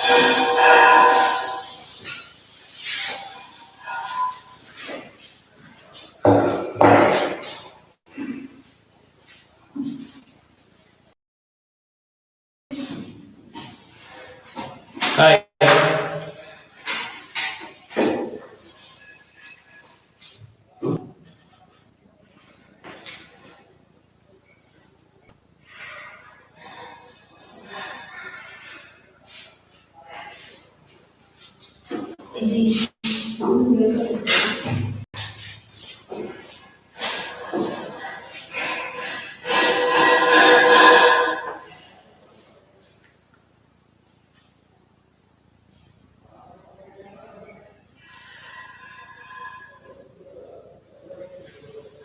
Hi.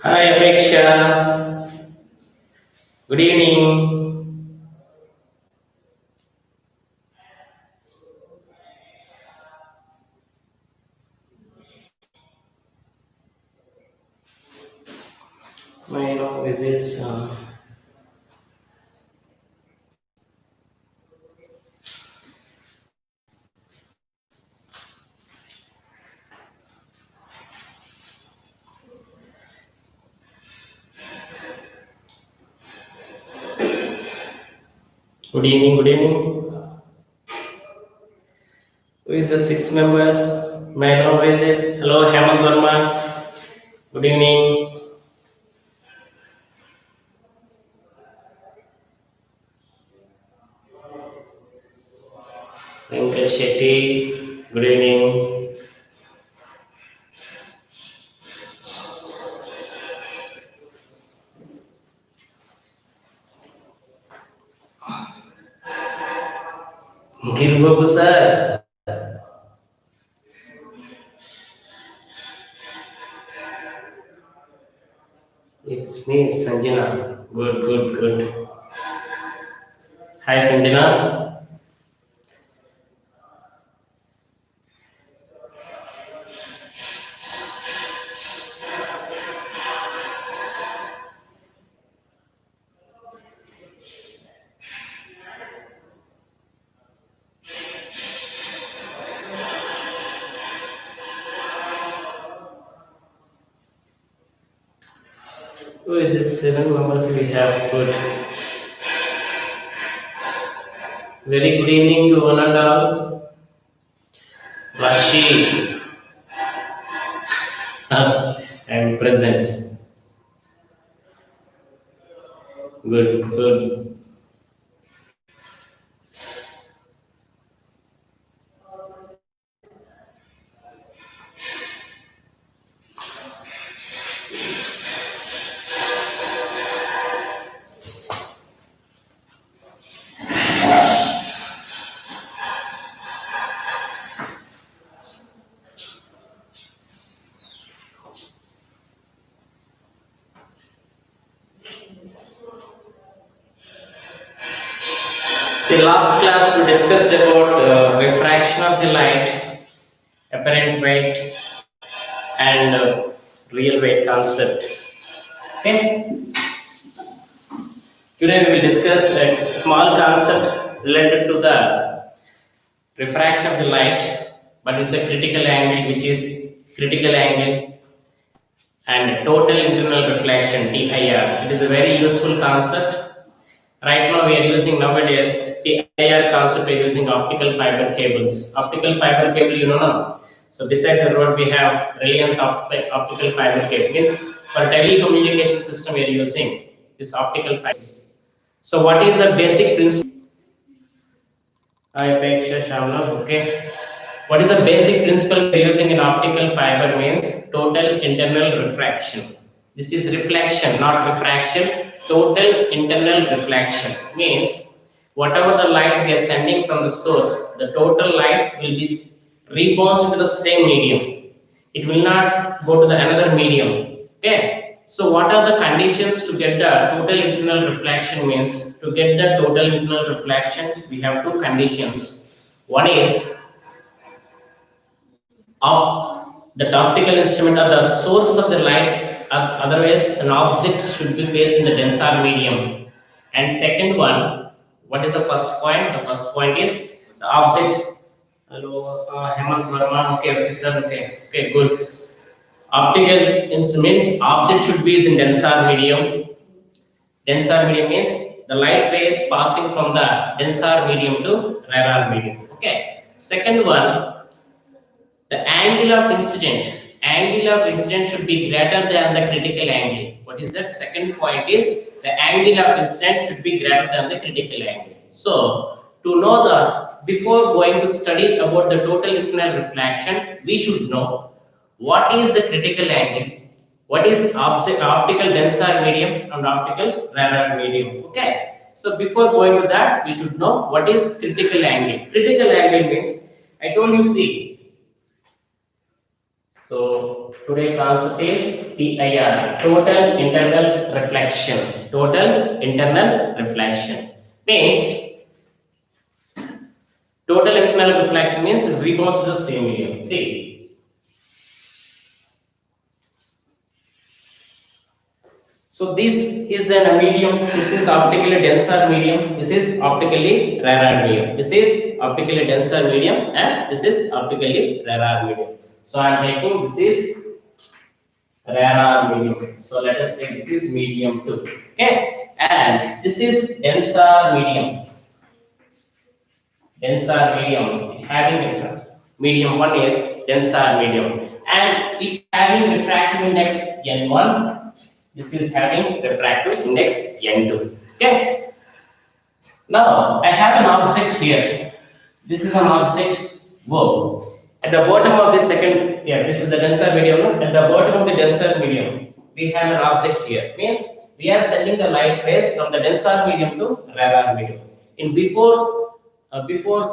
Hi, Apeksha. Good evening. My know is this. Good evening. Good evening. Who is that? 6 members. May I know who is this? Hello, Hemant Verma. Good evening. Venkat Shetty. Good evening. Girubabu sir. It's me, Sanjana. Good, good, good. Hi, Sanjana. Who is this? 7 members we have. Good. Very good evening to one and all. Rashi. I am present. Good, good. See, last class we discussed about refraction of the light, apparent weight, and real weight concept. Okay. Today we will discuss a small concept related to the refraction of the light, but it's a critical angle, which is critical angle and total internal reflection (TIR). It is a very useful concept. Right now we are using nowadays TIR concept. We are using optical fiber cables. Optical fiber cable, you know now. So beside the road we have Reliance optical fiber cable. Means for telecommunication system we are using this optical fibers. So what is the basic principle? Apeksha Shamla, okay. What is the basic principle for using an optical fiber means total internal refraction. This is reflection, not refraction. Total internal reflection means whatever the light we are sending from the source, the total light will be rebounds to the same medium. It will not go to the another medium. Okay. So what are the conditions to get the total internal reflection means to get the total internal reflection we have two conditions. One is the optical instrument or the source of the light, otherwise an object should be placed in the denser medium. And second one, what is the first point? The first point is the object. Hello, Hemant Verma. Okay, okay, sir. Okay, okay, good. Optical means object should be in denser medium. Denser medium means the light rays passing from the denser medium to rarer medium. Okay. Second one, the angle of incident. Angle of incident should be greater than the critical angle. What is that? Second point is the angle of incident should be greater than the critical angle. So, to know the before going to study about the total internal reflection, we should know what is the critical angle, what is optical denser medium and optical rarer medium. Okay. So, before going to that, we should know what is critical angle. Critical angle means I told you, see. So today concept is TIR, total internal reflection. Total internal reflection means total internal reflection means is we goes to the same medium. See, so this is a medium. This is optically denser medium. This is optically rarer medium. This is optically denser medium, and this is optically rarer medium. So I am taking this is rarer medium. So let us take this is medium 2. Okay, and this is denser medium. Denser medium having different. Medium 1 is denser medium, and it having refractive index N1. This is having refractive index N2. Okay. Now I have an object here. This is an object. Whoa. At the bottom of the second, yeah, this is the denser medium. No? At the bottom of the denser medium, we have an object here. Means we are sending the light rays from the denser medium to rarer medium. In before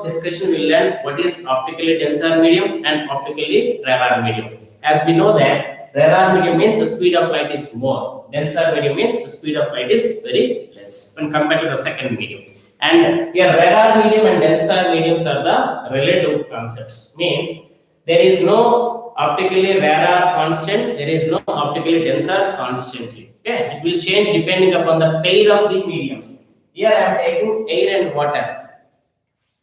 discussion, we learn what is optically denser medium and optically rarer medium. As we know that rarer medium means the speed of light is more. Denser medium means the speed of light is very less when compared to the second medium. And here rarer medium and denser mediums are the relative concepts. Means there is no optically rarer constant, there is no optically denser constantly. Okay, it will change depending upon the pair of the mediums. Here I am taking air and water.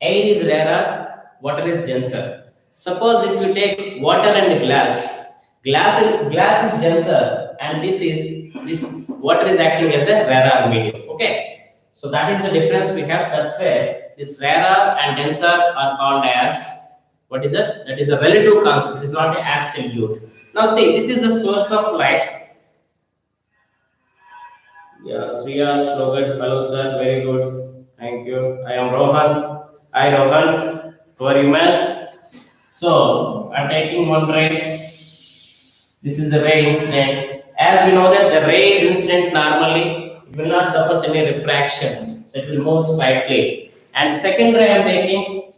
Air is rarer, water is denser. Suppose if you take water and glass is denser, and this water is acting as a rarer medium. Okay, so that is the difference we have. That's where this rarer and denser are called as what is it? That is a relative concept. It is not an absolute. Now see, this is the source of light. Yeah, Sriya, Slogan, hello sir, very good. Thank you. I am Rohan. Hi Rohan. How are you, man? So I'm taking one ray. This is the ray incident. As we know that the ray is incident normally, it will not suffer any refraction. So it will move slightly. And second ray I'm taking,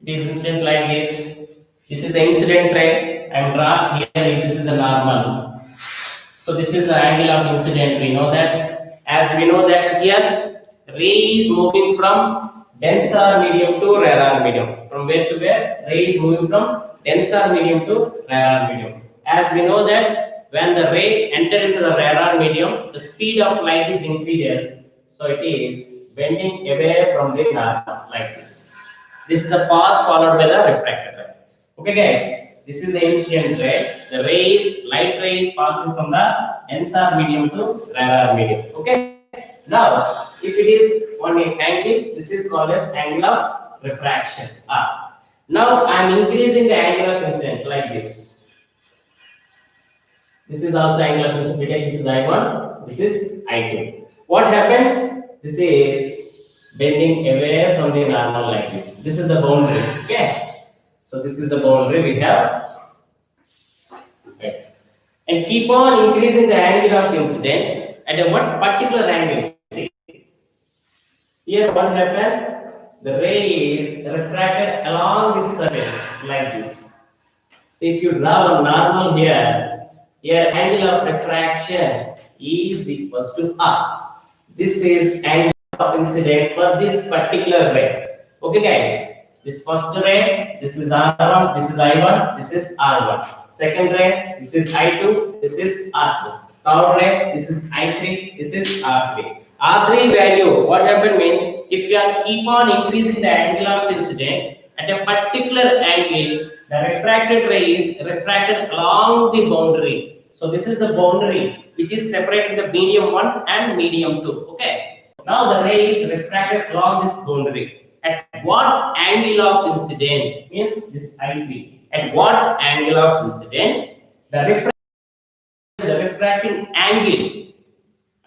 it is incident like this. This is the incident ray. I'm draw here. This is the normal. So this is the angle of incident. We know that. As we know that here, ray is moving from denser medium to rarer medium. From where to where? Ray is moving from denser medium to rarer medium. As we know that when the ray enter into the rarer medium, the speed of light is increases. So it is bending away from the normal like this. This is the path followed by the refracted ray. Okay, guys. This is the incident ray. The rays, light rays passing from the denser medium to rarer medium. Okay. Now, if it is one angle, this is called as angle of refraction. Now I am increasing the angle of incident like this. This is also angle of incident. This is I1. This is I2. What happened? This is bending away from the normal like this. This is the boundary. Okay. So this is the boundary we have. Okay. And keep on increasing the angle of incident at a what particular angle. See. Here what happened? The ray is refracted along this surface like this. See, if you draw a normal here, angle of refraction is equals to R. This is angle of incident for this particular ray. Okay, guys. This first ray, this is R1, this is I1, this is R1. Second ray, this is I2, this is R2. Third ray, this is I3, this is R3. R3 value, what happened means, if you are keep on increasing the angle of incident at a particular angle, the refracted ray is refracted along the boundary. So this is the boundary which is separating the medium 1 and medium 2. Okay. Now the ray is refracted along this boundary. At what angle of incident means this IP. At what angle of incident the refracting angle.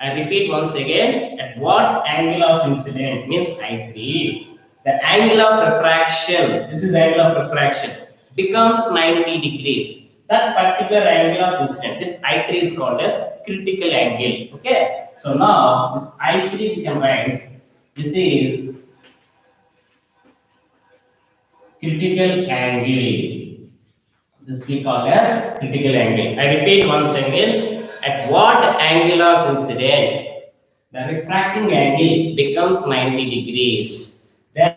I repeat once again, at what angle of incident means I3. The angle of refraction, this is the angle of refraction, becomes 90 degrees. That particular angle of incident, this I3 is called as critical angle. Okay. So now this I3 we can write, this is critical angle. This we call as critical angle. I repeat once again, at what angle of incident the refracting angle becomes 90 degrees. Then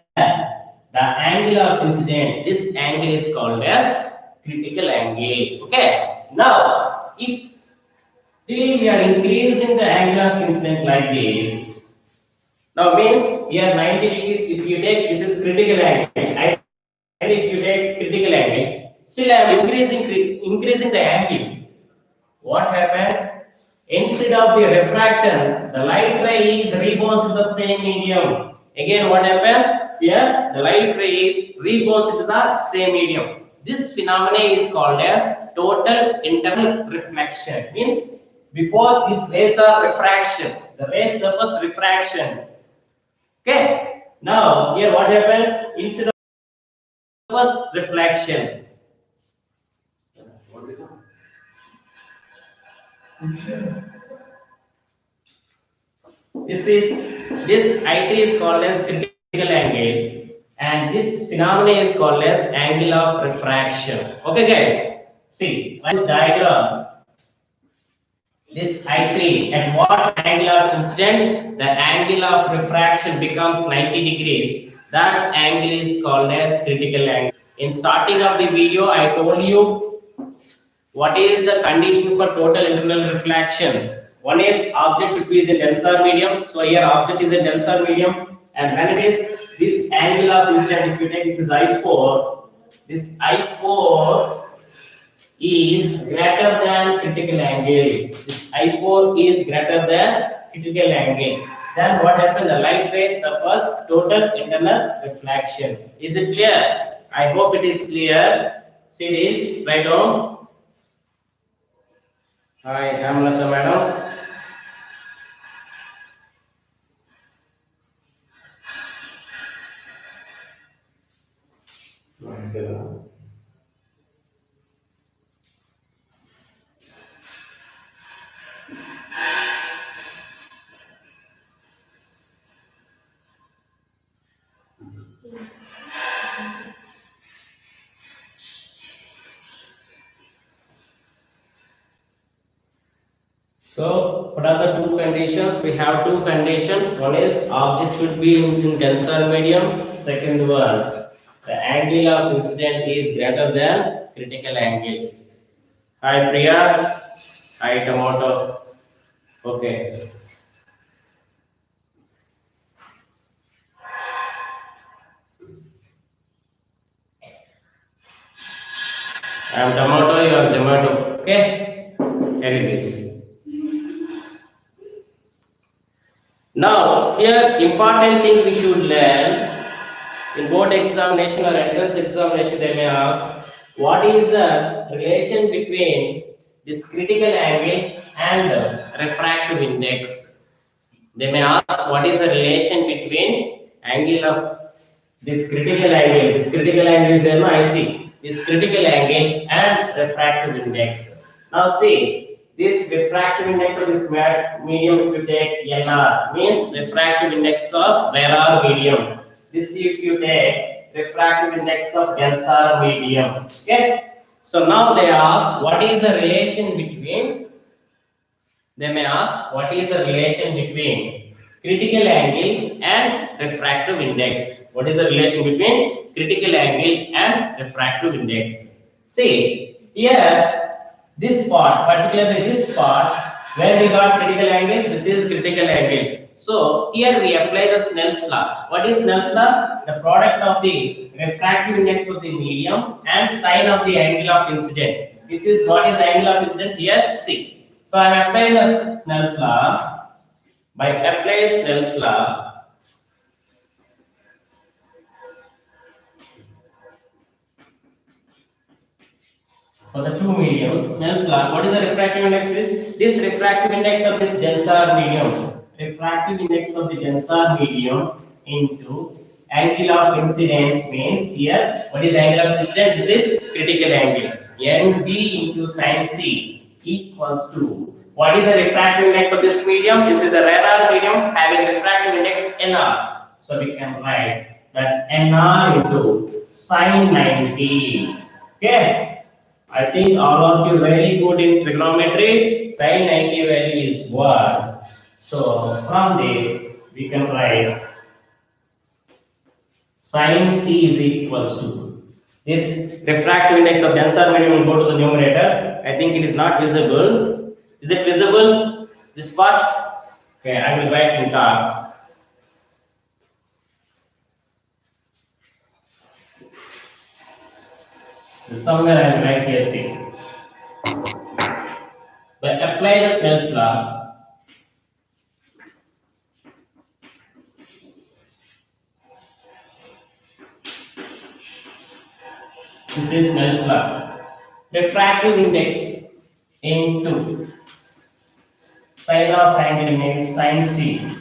the angle of incident, this angle is called as critical angle. Okay. Now, if till we are increasing the angle of incident like this, now means here 90 degrees. If you take this is critical angle, and if you take critical angle, still I am increasing the angle. What happened? Instead of the refraction, the light ray is rebounds to the same medium. Again, what happened? Here, the light ray is rebounds into the same medium. This phenomenon is called as total internal reflection. Means before this rays are refraction, the ray surface refraction. Okay. Now here, what happened? Instead of surface reflection. This I3 is called as critical angle, and this phenomenon is called as angle of refraction. Okay, guys. See this diagram. This I3 at what angle of incident the angle of refraction becomes 90 degrees. That angle is called as critical angle. In starting of the video, I told you what is the condition for total internal reflection? One is object should be in denser medium. So here object is in denser medium, and when it is this angle of incident, if you take this is I4, this I4 is greater than critical angle. This I4 is greater than critical angle. Then what happens? The light rays suffers total internal reflection. Is it clear? I hope it is clear. See this, write down. Hi, Hamlata madam. So, what are the two conditions? We have two conditions. One is object should be in denser medium. Second one, the angle of incident is greater than critical angle. Hi Priya. Hi Tomato. Okay. I am Tomato, you are Tomato. Okay. Here it is. Now, here important thing we should learn in board examination or entrance examination, they may ask what is the relation between this critical angle and refractive index. They may ask what is the relation between angle of this critical angle. This critical angle is there, no? I see this critical angle and refractive index. Now see this refractive index of this medium, if you take NR, means refractive index of rarer medium. This if you take refractive index of denser medium. Okay. So now they ask what is the relation between. They may ask what is the relation between critical angle and refractive index. What is the relation between critical angle and refractive index? See here. This part, particularly this part, where we got critical angle, this is critical angle. So here we apply the Snell's law. What is Snell's law? The product of the refractive index of the medium and sine of the angle of incident. This is what is angle of incident here, C. So I am applying the Snell's law. By applying Snell's law, for the two mediums, Snell's law. What is the refractive index? This refractive index of this denser medium. Refractive index of the denser medium into angle of incidence means here. What is angle of incidence? This is critical angle. NB into sin C equals to. What is the refractive index of this medium? This is the rarer medium having refractive index NR. So we can write that NR into sin 90. Okay. I think all of you very good in trigonometry. Sin 90 value is 1. So from this we can write sin C is equals to this refractive index of denser medium will go to the numerator. I think it is not visible. Is it visible? This part? Okay, I will write in top. So somewhere I will write here C. But apply the Snell's law. This is Snell's law. Refractive index into sine of angle means sin C.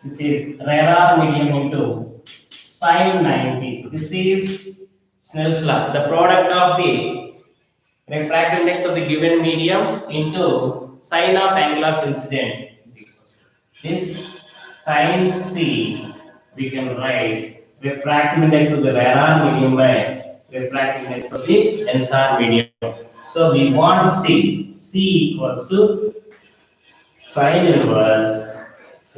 This is rarer medium into sin 90. This is Snell's law. The product of the refractive index of the given medium into sine of angle of incident is equals to this sin C. We can write refractive index of the rarer medium by refractive index of the denser medium. So we want C equals to sine inverse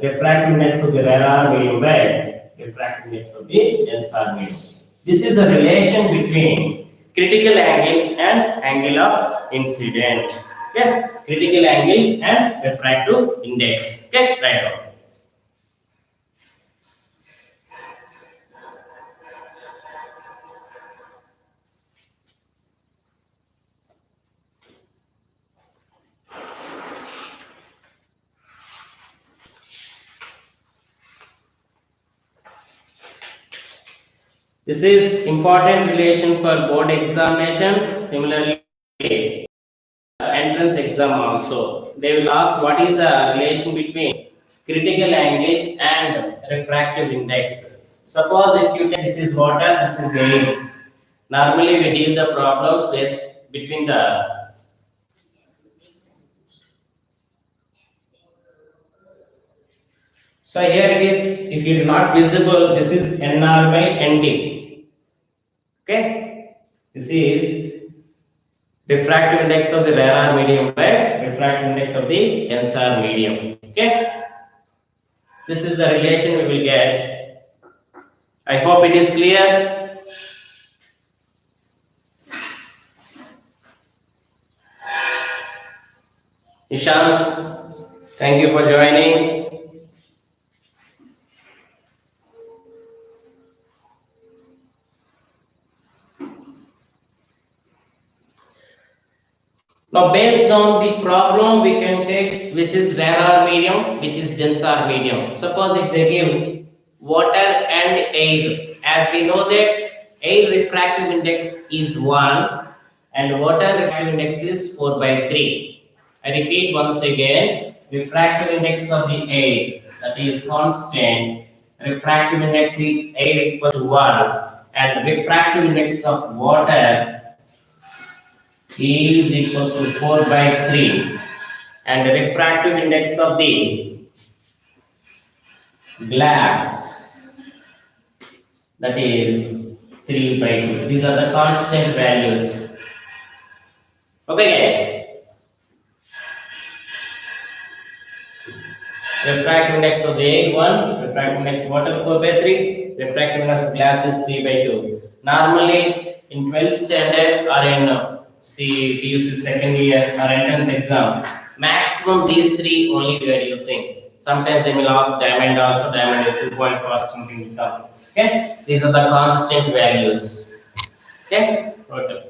refractive index of the rarer medium by refractive index of the denser medium. This is the relation between critical angle and angle of incident. Okay, critical angle and refractive index. Okay, right now. This is important relation for board examination. Similarly, entrance exam also. They will ask what is the relation between critical angle and refractive index. Suppose if you take this is water, this is air. Normally we deal the problems based between the so here it is. If it is not visible, this is NR by ND. Okay, this is refractive index of the rarer medium by refractive index of the denser medium. Okay, this is the relation we will get. I hope it is clear. Ishant, thank you for joining. Now, based on the problem, we can take which is rarer medium, which is denser medium. Suppose if they give water and air, as we know that air refractive index is 1 and water refractive index is 4 by 3. I repeat once again, refractive index of the air, that is constant, refractive index is air equals to 1 and refractive index of water is equals to 4 by 3 and the refractive index of the glass, that is 3 by 2. These are the constant values. Okay guys. Refractive index of the air 1, refractive index of water 4 by 3, refractive index of glass is 3 by 2. Normally in 12th standard or in PUC second year or entrance exam, maximum these three only we are using. Sometimes they will ask diamond also, diamond is 2.4 something will come. Okay, these are the constant values. Okay, okay.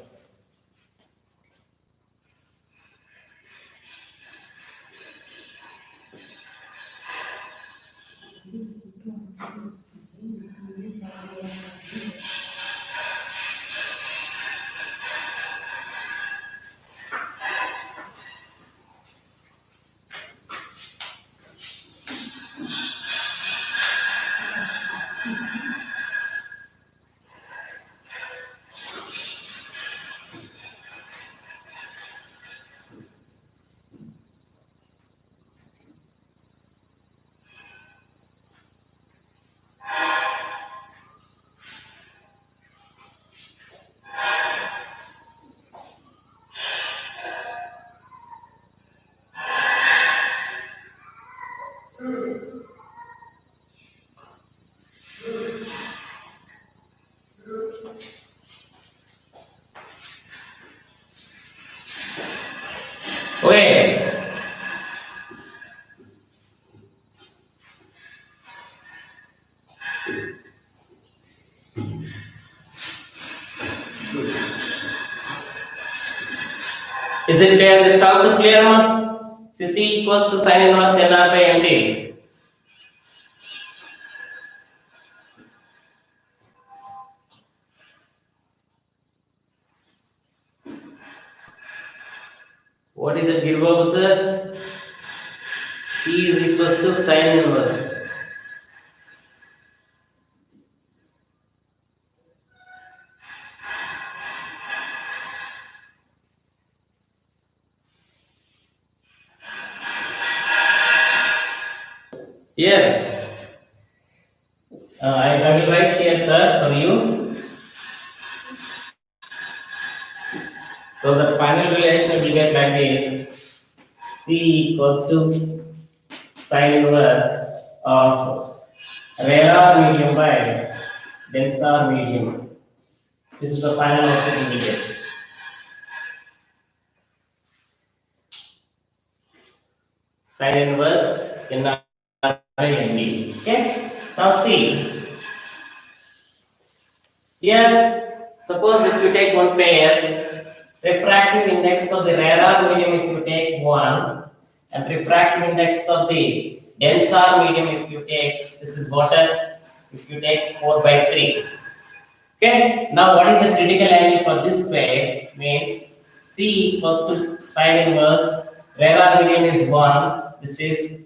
Wait. Is it clear? This concept clear, ma? C equals to sin inverse NR by MD. What is the Girbabu, sir? C is equals to sin inverse. Here, I will write here, sir, for you. So the final relation will get like this: C equals to sin inverse of rarer medium by denser medium. This is the final output we will get. Sin inverse NR by ND. Okay. Now see here. Suppose if you take one pair, refractive index of the rarer medium if you take 1, and refractive index of the denser medium if you take, this is water, if you take 4 by 3. Okay, now what is the critical angle for this pair? Means C equals to sin inverse, rarer medium is 1, this is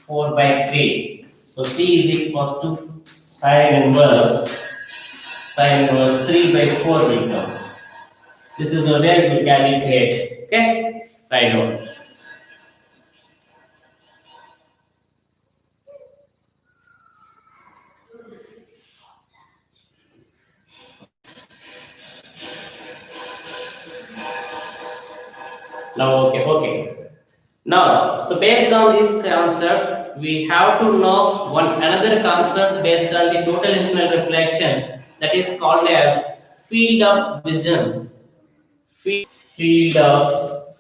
4 by 3. So C is equals to sin inverse 3 by 4 will come. This is the way we calculate. Okay, right now. Now, okay. Now, so based on this concept, we have to know one another concept based on the total internal reflection, that is called as field of vision. Field of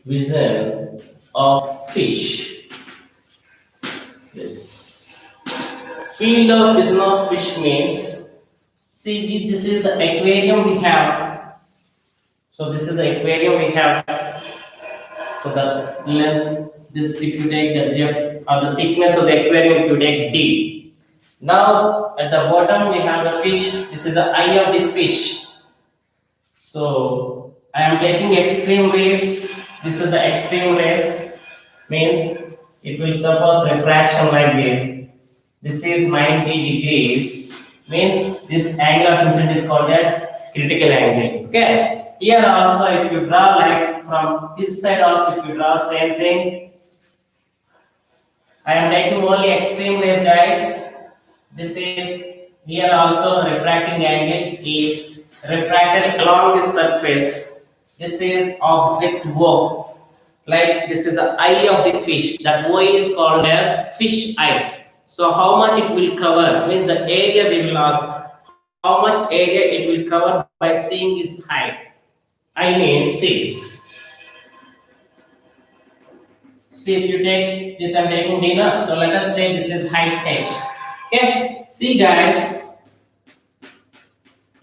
vision of fish. Yes. Field of vision of fish means, see, this is the aquarium we have. So this is the aquarium we have. So the length, this if you take the depth or the thickness of the aquarium, if you take D. Now at the bottom we have the fish. This is the eye of the fish. So I am taking extreme rays. This is the extreme rays. Means it will suppose refraction like this. This is 90 degrees. Means this angle of incident is called as critical angle. Okay. Here also, if you draw like from this side also, if you draw same thing, I am taking only extreme rays, guys. This is here also refracting angle is refracted along this surface. This is object O. Like this is the eye of the fish. That O is called as fish eye. So how much it will cover means the area they will ask. How much area it will cover by seeing this eye. I mean, see. See, if you take this, I'm taking D now. So let us take this is height H. Okay. See, guys,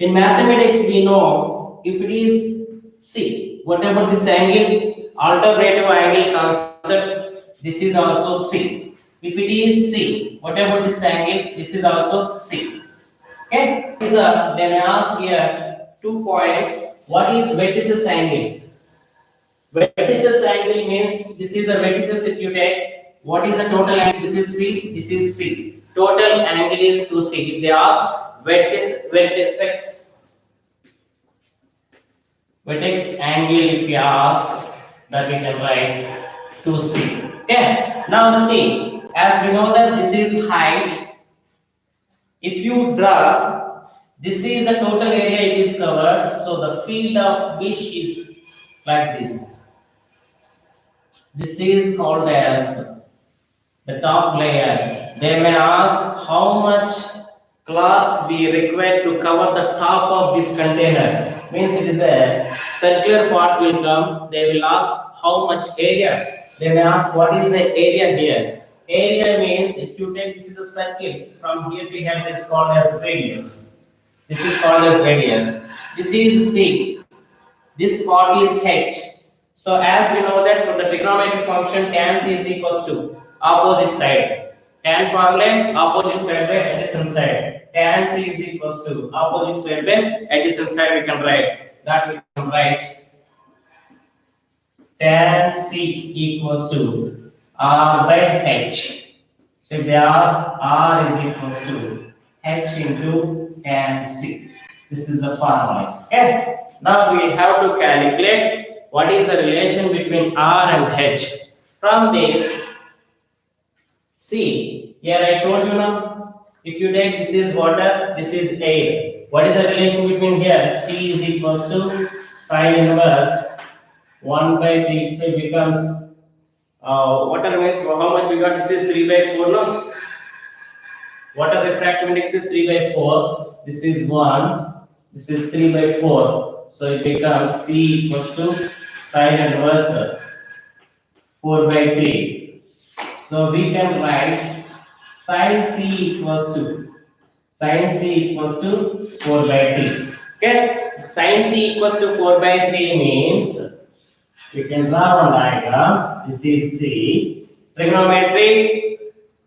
in mathematics we know if it is C, whatever this angle, alternative angle concept, this is also C. If it is C, whatever this angle, this is also C. Okay. They may ask here 2 points. What is vertices angle? Vertices angle means this is the vertices if you take. What is the total angle? This is C, this is C. Total angle is 2C. If they ask vertex angle, if you ask, that we can write 2C. Okay. Now see, as we know that this is height. If you draw, this is the total area it is covered. So the field of fish is like this. This is called as the top layer. They may ask how much cloth we require to cover the top of this container. Means it is a circular part will come. They will ask how much area. They may ask what is the area here. Area means if you take this is a circle from here to here, it is called as radius. This is called as radius. This is C. This part is H. So as we know that from the trigonometric function tan C is equals to opposite side. Tan formula opposite side by adjacent side. Tan C is equals to opposite side by adjacent side we can write. That we can write tan C equals to R by H. So if they ask R is equals to H into tan C. This is the formula. Okay. Now we have to calculate what is the relation between R and H. From this, see, here I told you now, if you take this is water, this is air. What is the relation between here? C is equals to sine inverse 1 by 3. So it becomes, water means how much we got? This is 3 by 4, no? Water refractive index is 3 by 4. This is 1. This is 3 by 4. So it becomes C equals to sine inverse 4 by 3. So we can write sine C equals to 4 by 3. Okay? Sine C equals to 4 by 3 means we can draw one diagram. This is C. Trigonometry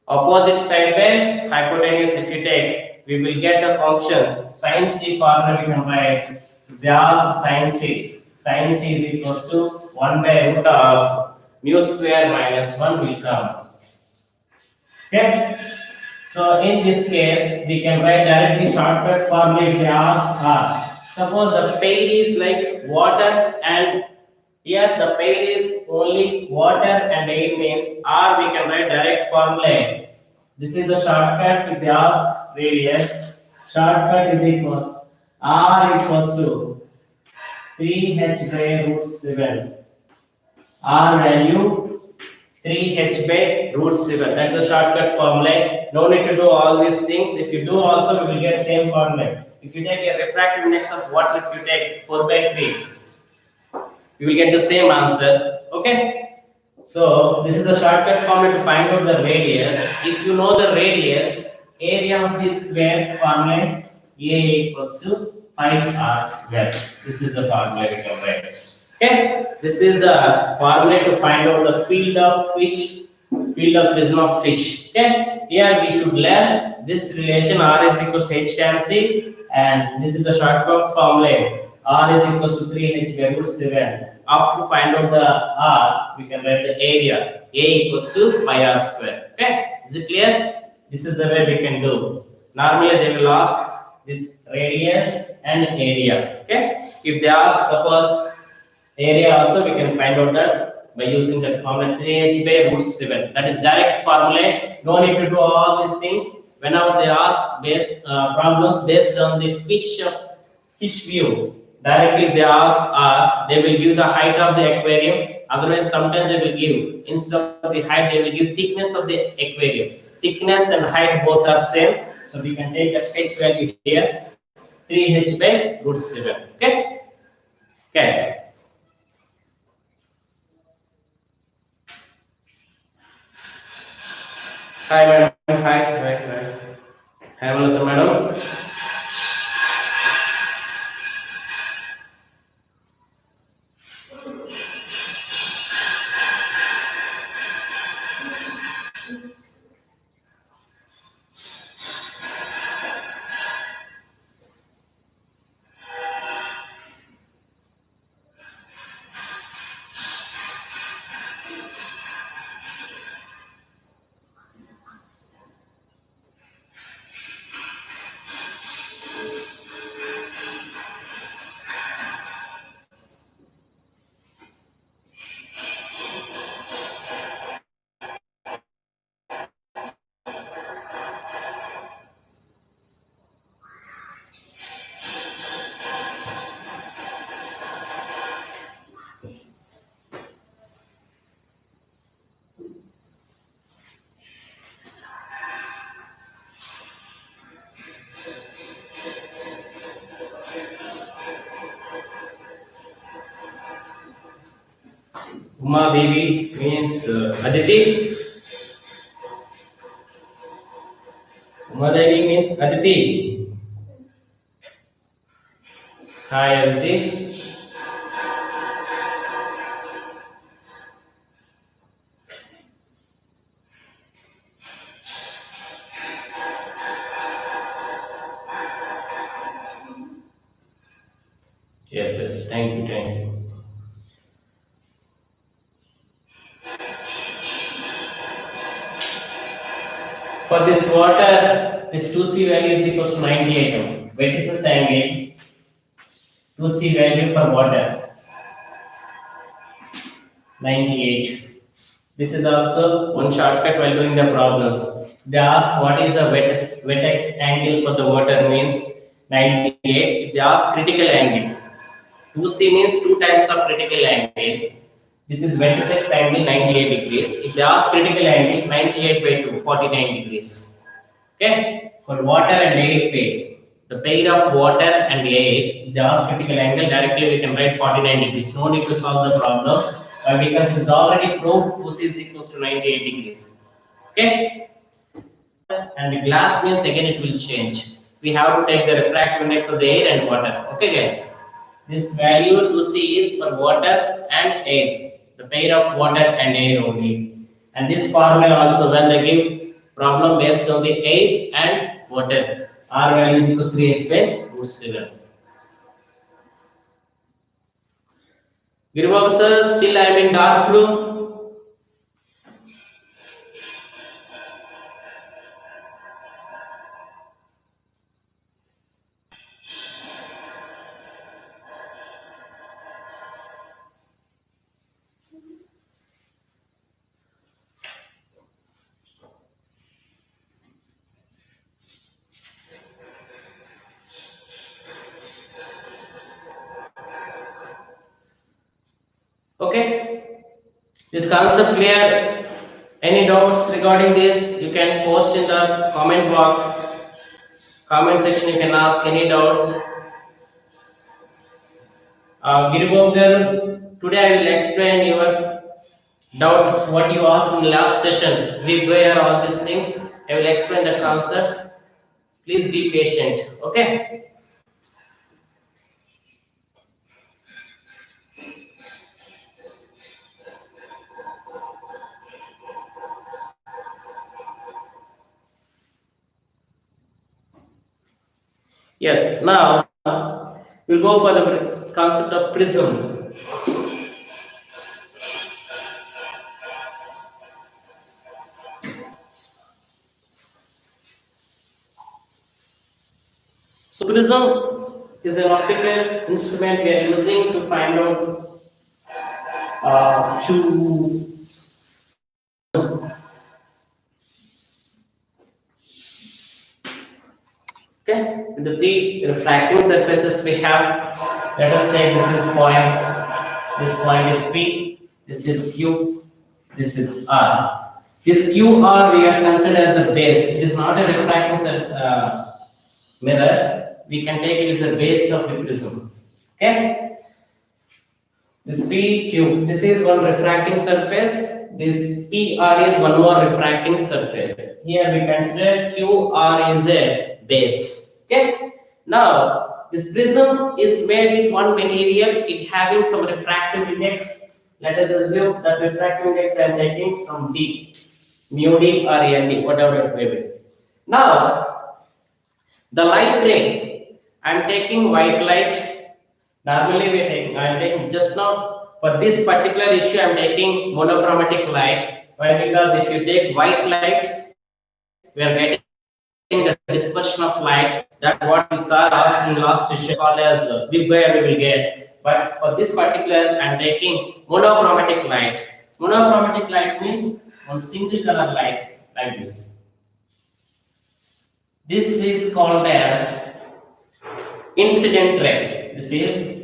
opposite side by hypotenuse if you take, we will get the function sin C formula we can write Vyas sin C. Sin C is equals to 1 by root of mu square minus 1 will come. Okay. So in this case, we can write directly shortcut formula Vyas R. Suppose the pair is like water and here the pair is only water and air means R we can write direct formula. This is the shortcut if they ask radius. Shortcut is equal R equals to 3h by root 7. R value 3h by root 7. That's the shortcut formula. No need to do all these things. If you do also, we will get same formula. If you take a refractive index of water, if you take 4 by 3, you will get the same answer. Okay. So this is the shortcut formula to find out the radius. If you know the radius, area of this square formula A equals to 5r square. This is the formula we can write. Okay. This is the formula to find out the field of prism of fish. Okay. Here we should learn this relation R is equals to H tan C, and this is the shortcut formula R is equals to 3h by root 7. After find out the R, we can write the area. A equals to pi r square. Okay, is it clear? This is the way we can do. Normally they will ask this radius and area. Okay, if they ask suppose area also, we can find out that by using that formula 3h by root 7. That is direct formula. No need to do all these things. Whenever they ask problems based on the fish view, directly they ask they will give the height of the aquarium. Otherwise, sometimes they will give instead of the height, they will give thickness of the aquarium. Thickness and height both are same, so we can take the h value here 3h by root 7. Okay. Okay. Hi, madam. Hi, hi, hi. Hi, Malata, madam. Uma Devi means Aditi. Uma Devi means Aditi. Hi, Aditi. Yes, yes. Thank you, thank you. For this water, this 2C value is equals to 98. What is the angle? 2C value for water 98. This is also one shortcut while doing the problems. They ask what is the vertex angle for the water means 98. They ask critical angle. 2C means two types of critical angle. This is vertex angle 98 degrees. If they ask critical angle 98 by 2, 49 degrees. Okay, for water and air pair, the pair of water and air, the ask critical angle directly we can write 49 degrees. No need to solve the problem because it is already proved 2C is equals to 98 degrees. Okay, and glass means again it will change. We have to take the refractive index of the air and water. Okay, guys, this value 2C is for water and air, the pair of water and air only. And this formula also when they give problem based on the air and water, R value is equal to 3h by root 7. Girubabu sir, still I am in dark room. Okay, this concept clear? Any doubts regarding this? You can post in the comment box, comment section. You can ask any doubts. Girubabu garu, today I will explain your doubt what you asked in the last session. We were all these things. I will explain the concept. Please be patient. Okay. Yes. Now we'll go for the concept of prism. So prism is an optical instrument we are using to find out to okay with the three refracting surfaces we have. Let us take this is point. This point is P. This is Q. This is R. This QR we are considered as a base. It is not a refracting mirror. We can take it as a base of the prism. Okay. This PQ. This is one refracting surface. this PR is one more refracting surface. Here we consider QR is a base. Okay. Now this prism is made with one material. It having some refractive index. Let us assume that refractive index I am taking some D, mu D or ND, whatever it may be. Now the light ray, I am taking white light. Normally we are taking, I am taking just now for this particular issue I am taking monochromatic light. Why? Because if you take white light, we are getting the dispersion of light. That what we saw last issue called as big where we will get. But for this particular I am taking monochromatic light. Monochromatic light means one single color light like this. This is called as incident ray. This is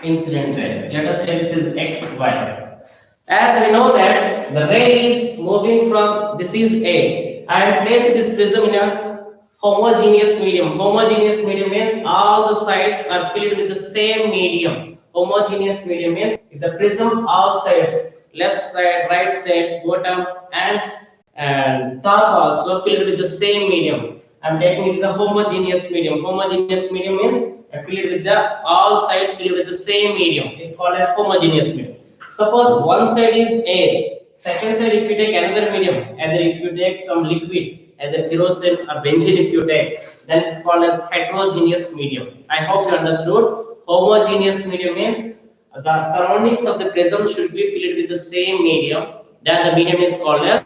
incident ray. Let us say this is XY. As we know that the ray is moving from, this is A. I am placing this prism in a homogeneous medium. Homogeneous medium means all the sides are filled with the same medium. Homogeneous medium means if the prism all sides, left side, right side, bottom and top also filled with the same medium. I am taking it as a homogeneous medium. Homogeneous medium means filled with the all sides filled with the same medium. It's called as homogeneous medium. Suppose one side is air, second side if you take another medium, either if you take some liquid, either kerosene or benzene if you take, then it's called as heterogeneous medium. I hope you understood. Homogeneous medium means the surroundings of the prism should be filled with the same medium, then the medium is called as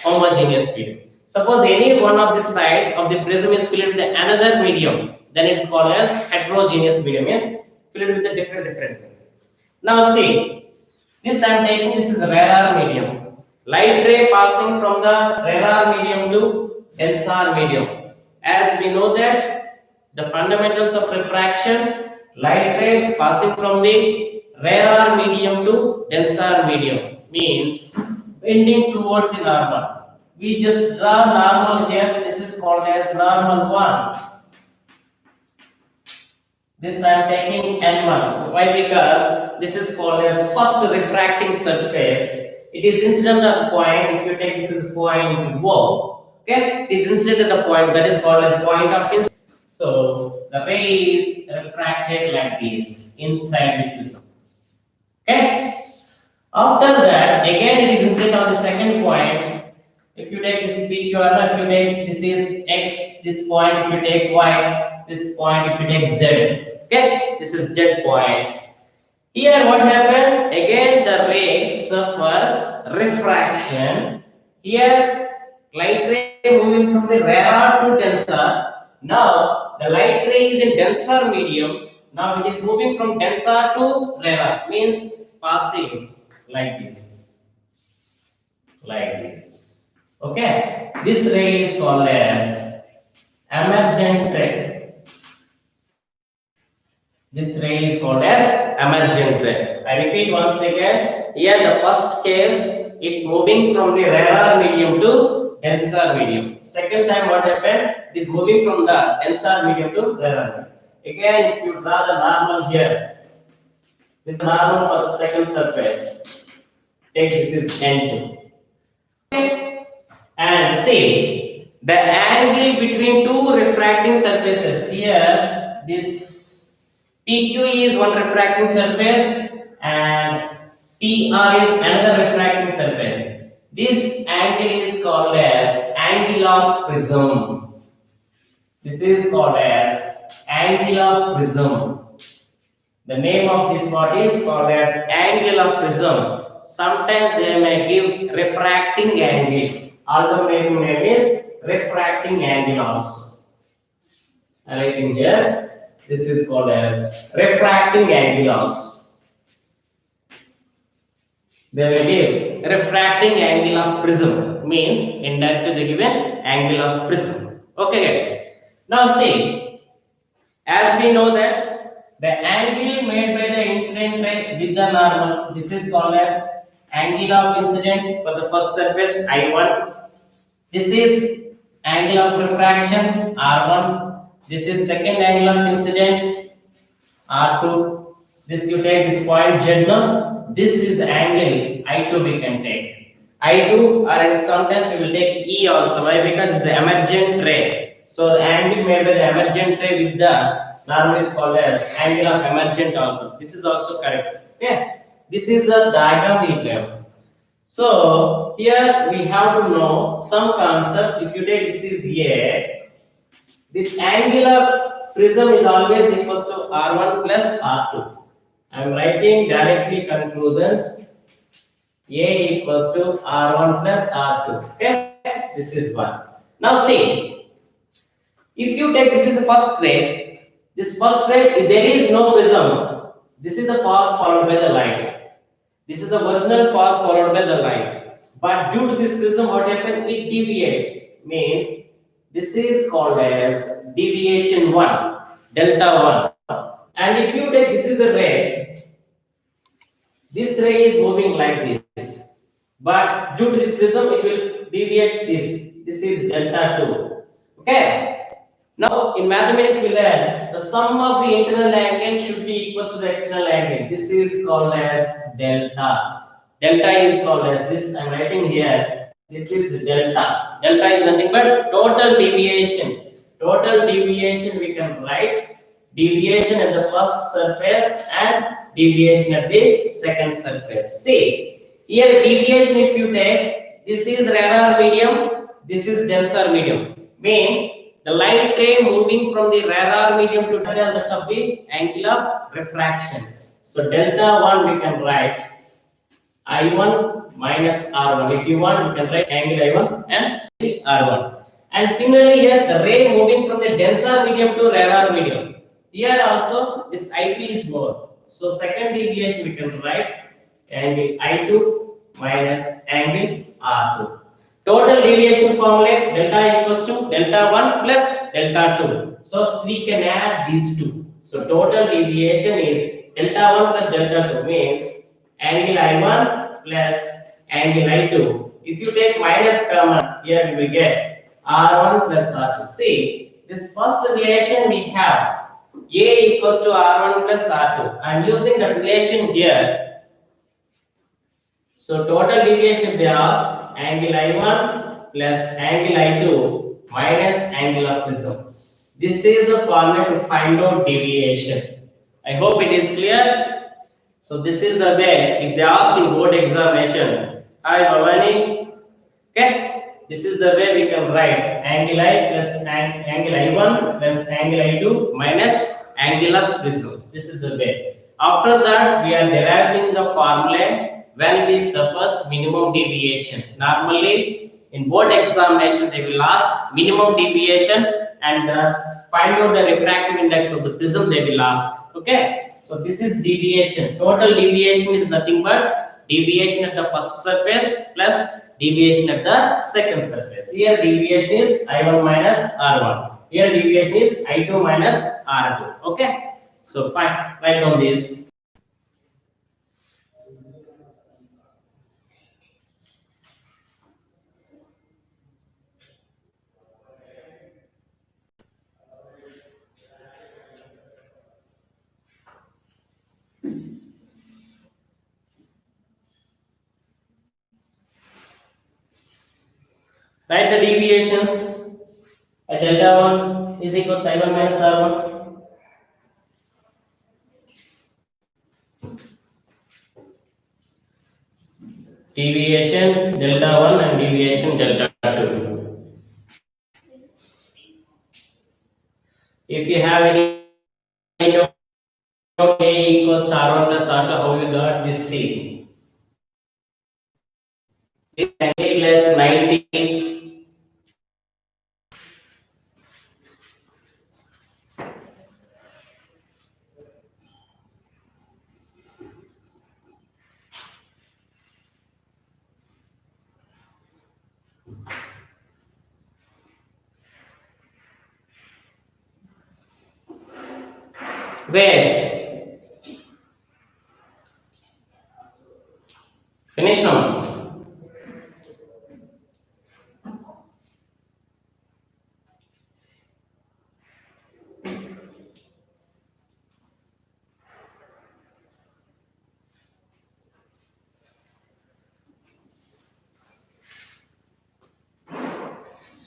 homogeneous medium. Suppose any one of the side of the prism is filled with another medium, then it's called as heterogeneous medium, is filled with a different. Now see, this I am taking, this is the rarer medium. Light ray passing from the rarer medium to denser medium. As we know that the fundamentals of refraction, light ray passing from the rarer medium to denser medium means bending towards the normal. We just draw normal here. This is called as normal 1. This I am taking N1. Why? Because this is called as first refracting surface. It is incident at point. If you take this is point O, okay, it is incident at the point that is called as point of incidence. So the ray is refracted like this inside the prism. Okay. After that, again it is incident on the second point. If you take this PQR, if you take this is X, this point, if you take Y, this point, if you take Z. Okay, this is Z point. Here what happened? Again the ray suffers refraction. Here light ray moving from the rarer to denser. Now the light ray is in denser medium. Now it is moving from denser to rarer. Means passing like this. Like this. Okay. This ray is called as emergent ray. This ray is called as emergent ray. I repeat once again. Here the first case, it moving from the rarer medium to denser medium. Second time what happened? It is moving from the denser medium to rarer medium. Again, if you draw the normal here, this is normal for the second surface. Take this is N2. Okay. And see the angle between two refracting surfaces. Here, this PQ is one refracting surface and PR is another refracting surface. This angle is called as angle of prism. This is called as angle of prism. The name of this body is called as angle of prism. Sometimes they may give refracting angle. Alternative name is refracting angle also. Right in here. This is called as refracting angle also. They will give refracting angle of prism means indirectly they given angle of prism. Okay guys. Now see, as we know that the angle made by the incident ray with the normal, this is called as angle of incident for the first surface I1. This is angle of refraction R1. This is second angle of incident R2. This you take this point Z now. This is angle I2 we can take. I2 or sometimes we will take E also. Why? Because it's the emergent ray. So the angle made by the emergent ray with the normally is called as angle of emergent also. This is also correct. Okay. This is the diagram we have. So here we have to know some concept. If you take this is A, this angle of prism is always equals to R1 plus R2. I am writing directly conclusions. A equals to R1 plus R2. Okay, this is one. Now see, if you take this is the first ray, this first ray, if there is no prism. This is the path followed by the light. This is the original path followed by the light. But due to this prism, what happens? It deviates. Means this is called as deviation 1, delta 1. And if you take this is the ray, this ray is moving like this. But due to this prism, it will deviate this. This is delta 2. Okay. Now, in mathematics, we learn the sum of the internal angle should be equal to the external angle. This is called as delta. Delta is called as this. I am writing here. This is delta. Delta is nothing but total deviation. Total deviation we can write deviation at the first surface and deviation at the second surface. See, here deviation if you take, this is rarer medium, this is denser medium. Means the light ray moving from the rarer medium to that of the angle of refraction. So delta 1 we can write I1 minus R1. If you want, you can write angle I1 and R1. And similarly here, the ray moving from the denser medium to rarer medium. Here also, this I2 is more. So second deviation we can write angle I2 minus angle R2. Total deviation formula delta equals to delta 1 plus delta 2. So we can add these two. So total deviation is delta 1 plus delta 2 means angle I1 plus angle I2. If you take minus common, here we will get R1 plus R2. See, this first relation we have A equals to R1 plus R2. I am using the relation here. So total deviation they ask angle I1 plus angle I2 minus angle of prism. This is the formula to find out deviation. I hope it is clear. So this is the way if they ask in board examination. Hi Bhavani. Okay. This is the way we can write angle I plus angle I1 plus angle I2 minus angle of prism. This is the way. After that, we are deriving the formula when we suppose minimum deviation. Normally, in board examination, they will ask minimum deviation and find out the refractive index of the prism. They will ask. Okay. So this is deviation. Total deviation is nothing but deviation at the first surface plus deviation at the second surface. Here deviation is I1 minus R1. Here deviation is I2 minus R2. Okay. So fine, write down this. Write the deviations. At delta 1 is equals to I1 minus R1. Deviation delta 1 and deviation delta 2. If you have any kind of A equals to R1 plus R2, how you got this C? This angle plus 90. Base. Finish now.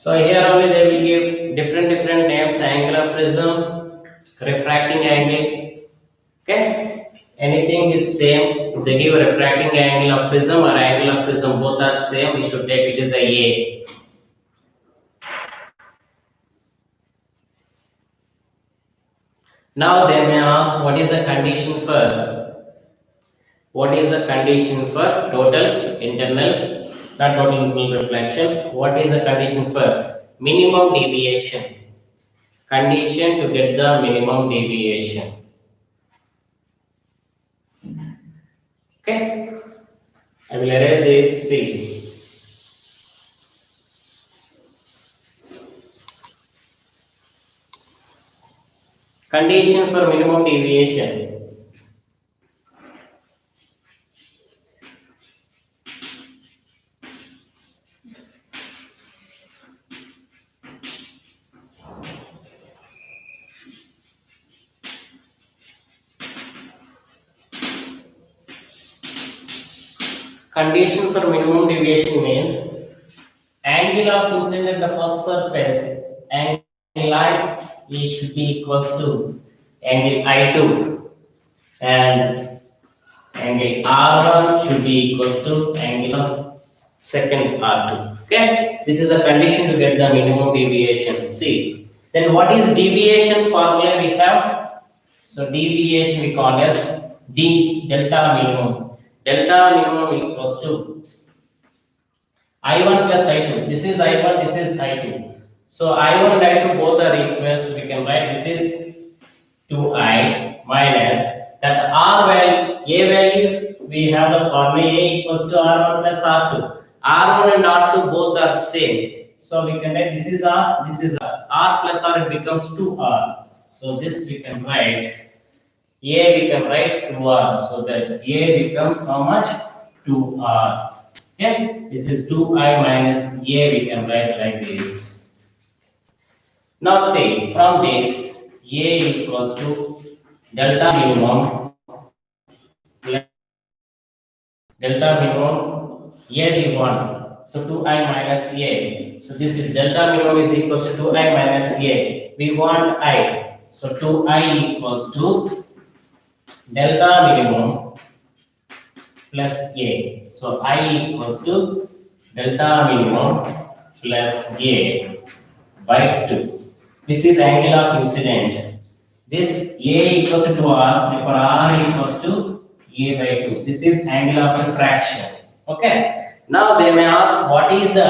So here only they will give different names: angular prism, refracting angle. Okay, anything is same. If they give refracting angle of prism or angle of prism, both are same, we should take it as a A. Now they may ask what is the condition for total internal, not total internal reflection. What is the condition for minimum deviation? Condition to get the minimum deviation. Okay, I will erase this. See, condition for minimum deviation. Condition for minimum deviation means angle of incident at the first surface, angle I should be equals to angle I2, and angle R1 should be equals to angle of second R2. Okay, this is a condition to get the minimum deviation. See, then what is deviation formula we have? So deviation we call as D delta minimum. Delta minimum equals to I1 plus I2. This is I1, this is I2. So I1 and I2 both are equal. So we can write this is 2I minus that R value, A value, we have the formula A equals to R1 plus R2. R1 and R2 both are same. So we can write this is R, this is R. R plus R, it becomes 2R. So this we can write, A we can write 2R. So that A becomes how much? 2R. Okay, this is 2I minus A, we can write like this. Now say from this A equals to delta minimum plus delta minimum A1. So 2I minus A. So this is delta minimum is equals to 2I minus A. We want I. So 2I equals to delta minimum plus A. So I equals to delta minimum plus A by 2. This is angle of incident. This A equals to R, therefore R equals to A by 2. This is angle of refraction. Okay. Now they may ask what is the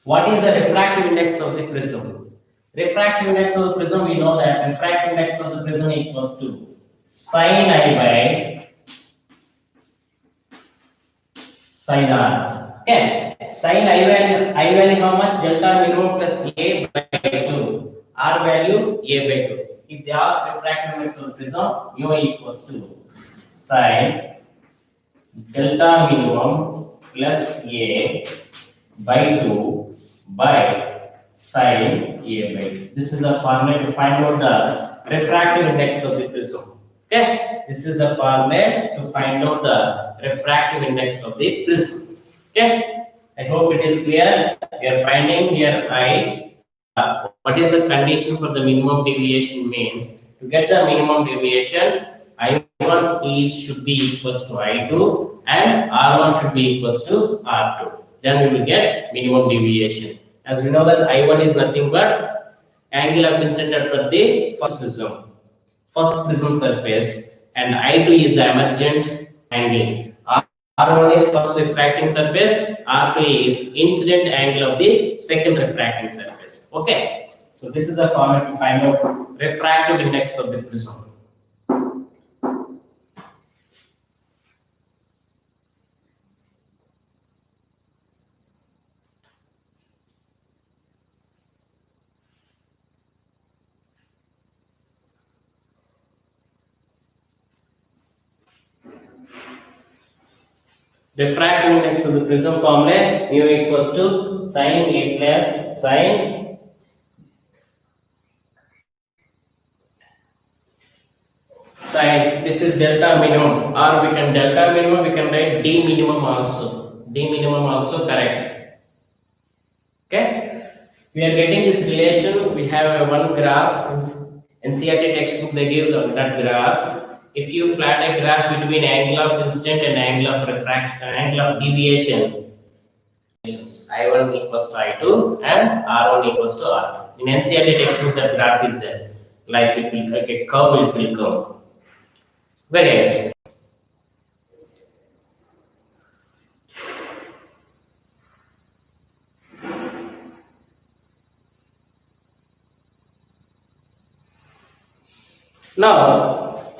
refractive index of the prism? Refractive index of the prism, we know that refractive index of the prism equals to sin I by sin R. Okay. Sin I value how much? Delta minimum plus A by 2. R value A by 2. If they ask refractive index of the prism, mu equals to sin delta minimum plus A by 2 by sin A by 2. This is the formula to find out the refractive index of the prism. Okay, this is the formula to find out the refractive index of the prism. Okay, I hope it is clear. We are finding here I. What is the condition for the minimum deviation means? To get the minimum deviation, I1 is should be equals to I2 and R1 should be equals to R2. Then we will get minimum deviation. As we know that I1 is nothing but angle of incident at the first prism surface, and I2 is the emergent angle. R1 is first refracting surface, R2 is incident angle of the second refracting surface. Okay, so this is the formula to find out refractive index of the prism. Refractive index of the prism formula mu equals to sin A plus sin this is delta minimum, or we can delta minimum, we can write D minimum also. D minimum also correct. Okay. We are getting this relation. We have a one graph in NCERT textbook. They give that graph. If you plot a graph between angle of incident and angle of refraction, angle of deviation, I1 equals to I2 and R1 equals to R2. In NCERT textbook, that graph is there. Like it will like a curve, it will come. Whereas now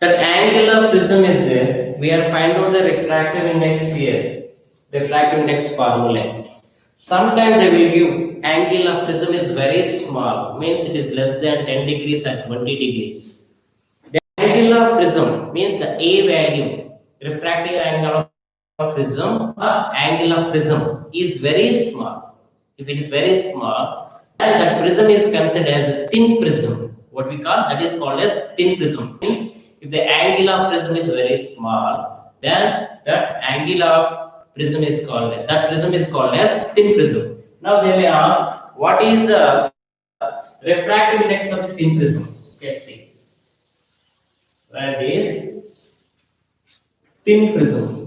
that angular prism is there, we are find out the refractive index here, refractive index formula. Sometimes they will give angle of prism is very small, means it is less than 10 degrees or 20 degrees. The angle of prism means the A value, refractive angle of prism or angle of prism is very small. If it is very small, then that prism is considered as a thin prism. What we call that is called as thin prism. Means if the angle of prism is very small, then that angle of prism is called as thin prism. Now they may ask what is the refractive index of the thin prism? Let's see. That is thin prism.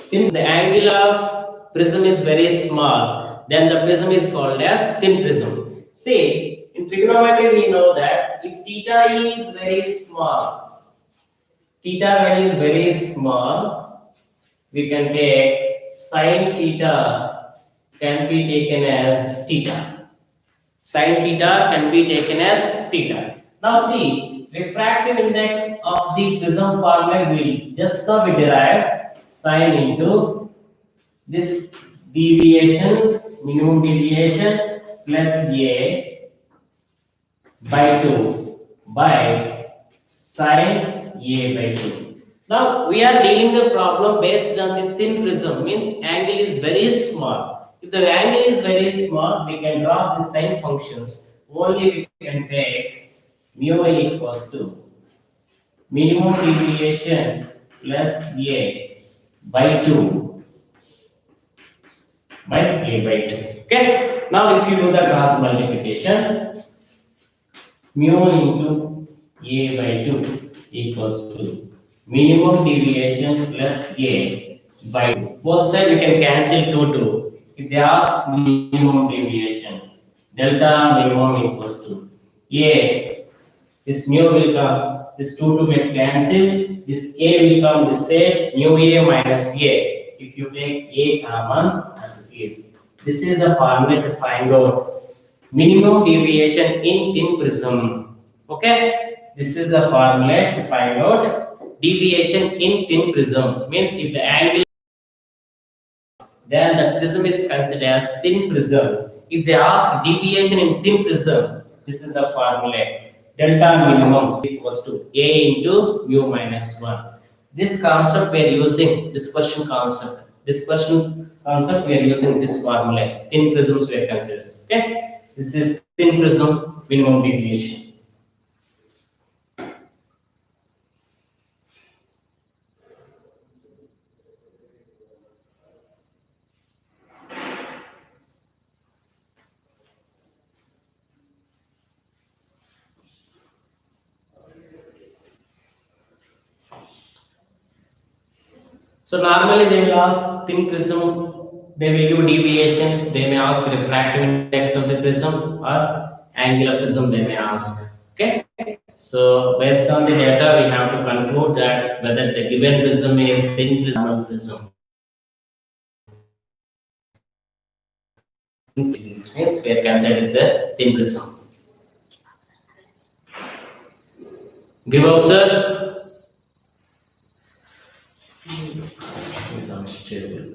Thin, the angle of prism is very small, then the prism is called as thin prism. See, in trigonometry we know that if theta is very small, theta value is very small, we can take sine theta can be taken as theta. Sine theta can be taken as theta. Now see, refractive index of the prism formula will just now be derived sine into this deviation, minimum deviation plus A by 2 by sine A by 2. Now we are dealing the problem based on the thin prism, means angle is very small. If the angle is very small, we can draw the sine functions. Only we can take mu equals to minimum deviation plus A by 2 by A by 2. Okay. Now if you do the cross multiplication, mu into A by 2 equals to minimum deviation plus A by 2. Both sides we can cancel 2. If they ask minimum deviation, delta minimum equals to A. This mu will come, this 2 to get cancelled, this A will come the same, mu A minus A. If you take A common, as it is. This is the formula to find out minimum deviation in thin prism. Okay, this is the formula to find out deviation in thin prism. Means if the angle, then the prism is considered as thin prism. If they ask deviation in thin prism, this is the formula. Delta minimum equals to A into mu minus 1. This concept we are using, dispersion concept. Dispersion concept we are using this formula. Thin prisms we are considering. Okay, this is thin prism minimum deviation. So normally they will ask thin prism, they will give deviation, they may ask refractive index of the prism or angular prism they may ask. Okay. So based on the data we have to conclude that whether the given prism is thin prism or prism. This means we are considered as a thin prism. Give up sir. Is unstable.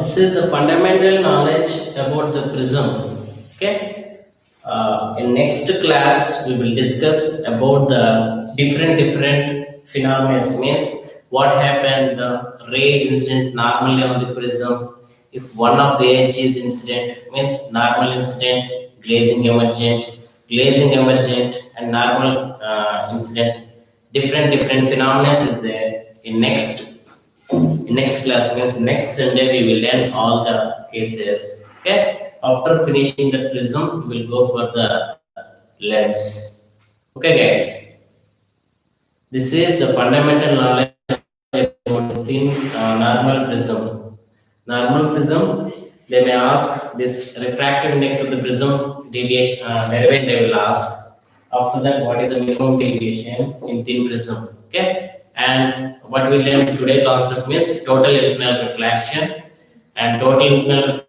This is the fundamental knowledge about the prism. Okay. In next class, we will discuss about the different phenomena. Means what happened, the rays incident normally on the prism. If one of the edge is incident, means normal incident, glazing emergent, and normal incident. Different phenomena is there. In next class means next Sunday we will learn all the cases. Okay. After finishing the prism, we will go for the lens. Okay, guys. This is the fundamental knowledge about thin normal prism. Normal prism, they may ask this refractive index of the prism deviation, derivation they will ask. After that, what is the minimum deviation in thin prism? Okay, and what we learned today concept means total internal reflection, and total internal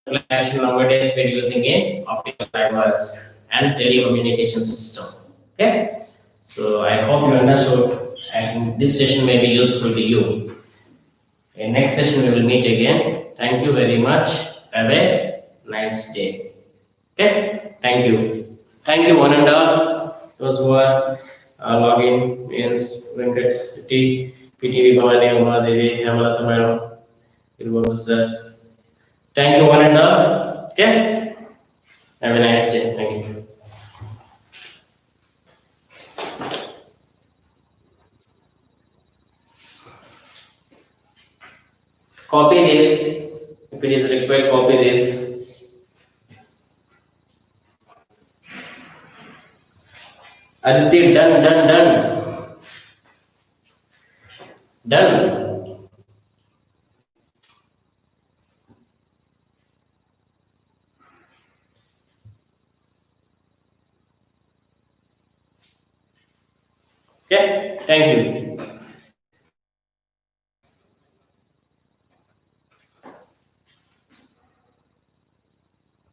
reflection nowadays we're using a optical fibers and telecommunication system. Okay, so I hope you understood, and this session may be useful to you. In next session we will meet again. Thank you very much. Have a nice day. Okay, thank you. Thank you one and all. Those who are logging means Venkat City, PTV Bhavani, Umadevi, Hemalata Madam, Irvabu sir. Thank you one and all. Okay, have a nice day. Thank you. Copy this. If it is required, copy this. Aditi, done. Okay, thank you.